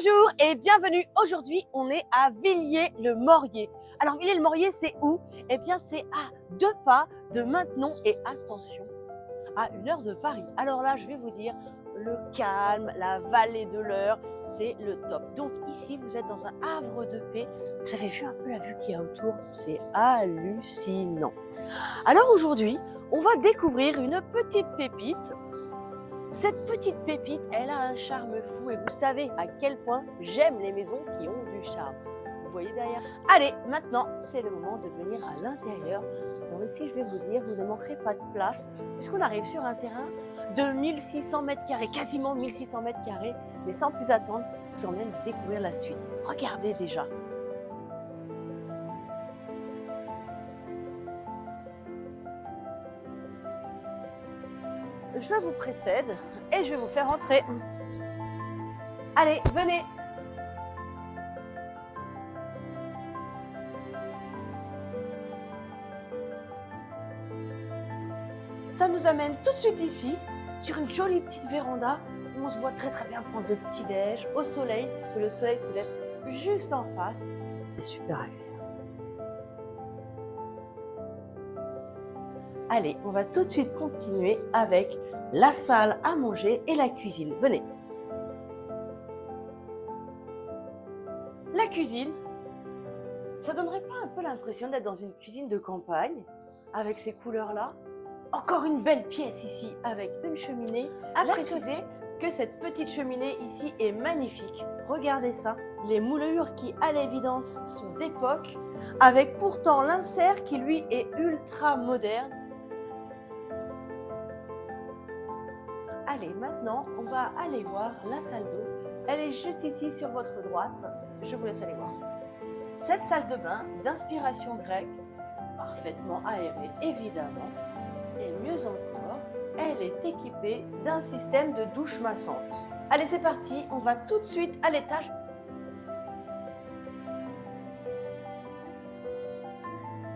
Bonjour et bienvenue. Aujourd'hui, on est à Villiers-le-Maurier. Alors, Villiers-le-Maurier, c'est où? Eh bien, c'est à 2 pas de Maintenon et attention, à 1 heure de Paris. Alors là, je vais vous dire, le calme, la vallée de l'Eure, c'est le top. Donc ici, vous êtes dans un havre de paix. Vous avez vu un peu la vue qu'il y a autour? C'est hallucinant. Alors aujourd'hui, on va découvrir une petite pépite. Cette petite pépite, elle a un charme fou et vous savez à quel point j'aime les maisons qui ont du charme. Vous voyez derrière? Allez, maintenant, c'est le moment de venir à l'intérieur. Alors ici, je vais vous dire, vous ne manquerez pas de place puisqu'on arrive sur un terrain de 1600 mètres carrés, quasiment 1600 mètres carrés. Mais sans plus attendre, je vous emmène découvrir la suite. Regardez déjà. Je vous précède et je vais vous faire entrer. Allez, venez. Ça nous amène tout de suite ici, sur une jolie petite véranda où on se voit très bien prendre le petit-déj au soleil, puisque le soleil c'est d'être juste en face. C'est super agréable. Allez, on va tout de suite continuer avec la salle à manger et la cuisine. Venez. La cuisine, ça donnerait pas un peu l'impression d'être dans une cuisine de campagne avec ces couleurs-là? Encore une belle pièce ici avec une cheminée. À préciser que cette petite cheminée ici est magnifique. Regardez ça. Les moulures qui, à l'évidence, sont d'époque, avec pourtant l'insert qui, lui, est ultra moderne. Allez, maintenant, on va aller voir la salle d'eau. Elle est juste ici sur votre droite. Je vous laisse aller voir. Cette salle de bain d'inspiration grecque, parfaitement aérée, évidemment. Et mieux encore, elle est équipée d'un système de douche massante. Allez, c'est parti, on va tout de suite à l'étage.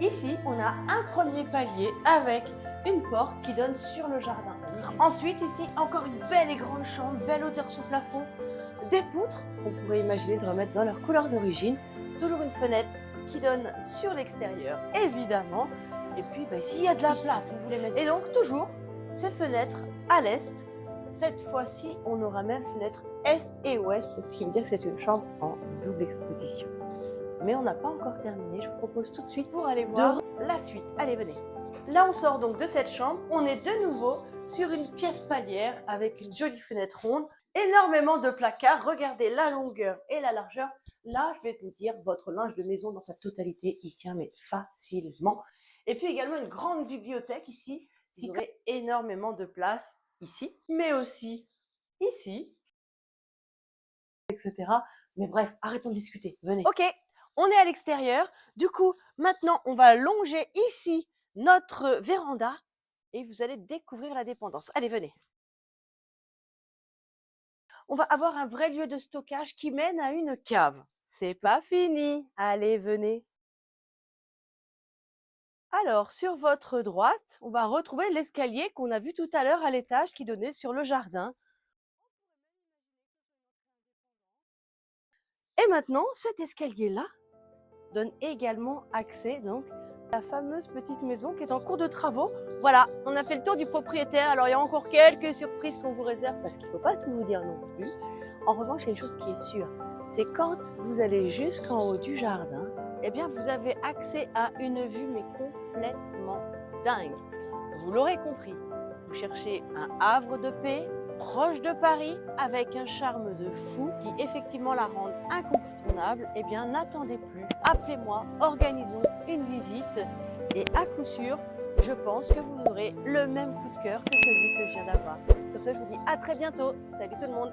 Ici, on a un premier palier avec une porte qui donne sur le jardin. Ensuite, ici, encore une belle et grande chambre, belle hauteur sous plafond, des poutres qu'on pourrait imaginer de remettre dans leur couleur d'origine, toujours une fenêtre qui donne sur l'extérieur, évidemment. Et puis, s'il y a de la place, vous voulez mettre. Et donc, toujours ces fenêtres à l'est. Cette fois-ci, on aura même fenêtre est et ouest, ce qui veut dire que c'est une chambre en double exposition. Mais on n'a pas encore terminé. Je vous propose tout de suite pour aller voir la suite. Allez, venez. Là, on sort donc de cette chambre. On est de nouveau sur une pièce palière avec une jolie fenêtre ronde. Énormément de placards. Regardez la longueur et la largeur. Là, je vais vous dire, votre linge de maison dans sa totalité, il tient mais facilement. Et puis également une grande bibliothèque ici. Vous aurez énormément de place ici, mais aussi ici, etc. Mais bref, arrêtons de discuter. Venez. Ok, on est à l'extérieur. Du coup, maintenant, on va longer ici notre véranda et vous allez découvrir la dépendance. Allez, venez. On va avoir un vrai lieu de stockage qui mène à une cave. C'est pas fini. Allez, venez. Alors, sur votre droite, on va retrouver l'escalier qu'on a vu tout à l'heure à l'étage qui donnait sur le jardin. Et maintenant, cet escalier-là donne également accès donc à la fameuse petite maison qui est en cours de travaux. Voilà, on a fait le tour du propriétaire. Alors, il y a encore quelques surprises qu'on vous réserve parce qu'il ne faut pas tout vous dire non plus. En revanche, il y a une chose qui est sûre, c'est quand vous allez jusqu'en haut du jardin, eh bien, vous avez accès à une vue mais complètement dingue. Vous l'aurez compris, vous cherchez un havre de paix, proche de Paris, avec un charme de fou qui effectivement la rend incontournable. Eh bien, n'attendez plus, appelez-moi, organisons une visite et à coup sûr, je pense que vous aurez le même coup de cœur que celui que je viens d'avoir. Sur ce, je vous dis à très bientôt. Salut tout le monde!